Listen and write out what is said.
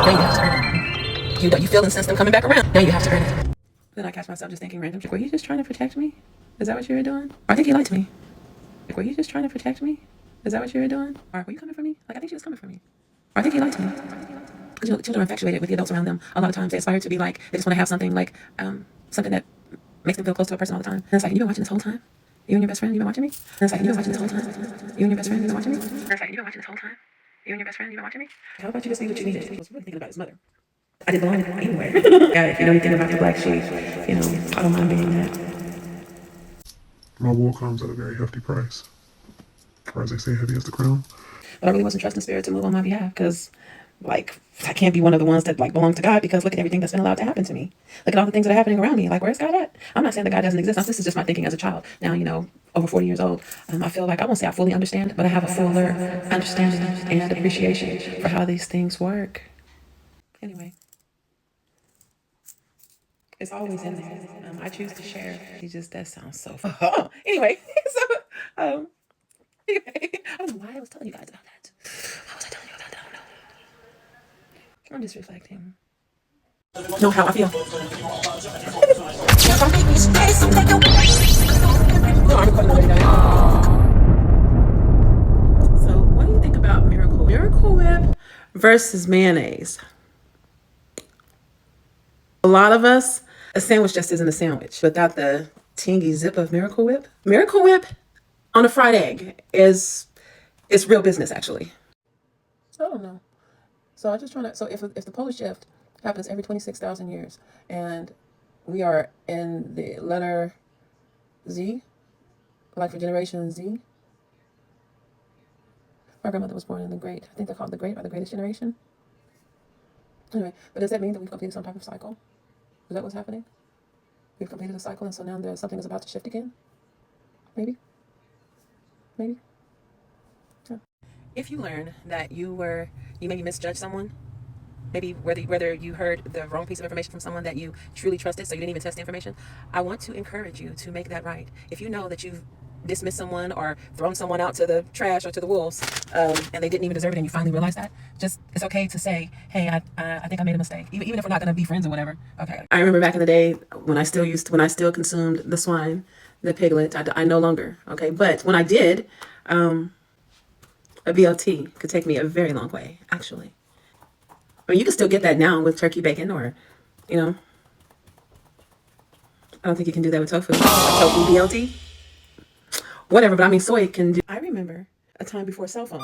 Now you have to earn it. You feel the system coming back around. Now you have to earn it. Then I catch myself just thinking random shit. Were you just trying to protect me? Is that what you were doing? Or I think you lied to me. Like, were you just trying to protect me? Is that what you were doing? Or were you coming for me? Like, I think she was coming for me. Or I think he lied to me. Because children are infatuated with the adults around them. A lot of times they aspire to be like, they just want to have something like, something that makes them feel close to a person all the time. And it's like, you've been watching this whole time? You and your best friend, you've been watching me? And it's like, you've been watching this whole time? You and your best friend, you've been watching me? And it's like, you've been watching this whole time? You and your best friend, you've been watching me? How about you just be what you needed? He was really thinking about his mother. I didn't belong anywhere. Yeah, if you know anything about the black sheep, you know, I don't mind being that. My wool comes at a very hefty price. Or as they say, heavy as the crown. But I really wasn't trusting spirit to move on my behalf because, like, I can't be one of the ones that, like, belong to God because look at everything that's been allowed to happen to me. Look at all the things that are happening around me. Like, where's God at? I'm not saying that God doesn't exist. This is just my thinking as a child. Now, you know, over 40 years old, I feel like I won't say I fully understand, but I have a fuller understanding and appreciation for how these things work. Anyway. It's always in there. I choose to share. That sounds so fun. Anyway, anyway, I don't know why I was telling you guys about that. How was I telling you about that? I don't know. I'm just reflecting. Know how I feel. So, what do you think about Miracle Whip versus mayonnaise? A lot of us, a sandwich just isn't a sandwich without the tangy zip of Miracle Whip. Miracle Whip on a fried egg it's real business, actually. I don't know. So I'm just trying to, so if the polar shift happens every 26,000 years and we are in the letter Z, like for generation Z. My grandmother was born in I think they call it the great or the greatest generation. Anyway, but does that mean that we've completed some type of cycle? Is that what's happening? We've completed a cycle and so now there's something is about to shift again? Maybe? Maybe? Yeah. If you learn that you maybe misjudged someone, maybe whether you heard the wrong piece of information from someone that you truly trusted, so you didn't even test the information, I want to encourage you to make that right. If you know that you've dismissed someone or thrown someone out to the trash or to the wolves, and they didn't even deserve it, and you finally realize that, it's okay to say, hey, I think I made a mistake, even if we're not going to be friends or whatever. Okay. I remember back in the day when I still consumed the swine, the piglet. I no longer. Okay, but when I did, a BLT could take me a very long way, actually. I mean, you can still get that now with turkey bacon or, you know, I don't think you can do that with tofu. Tofu BLT. Whatever, but I mean, soy can do. I remember a time before cell phones.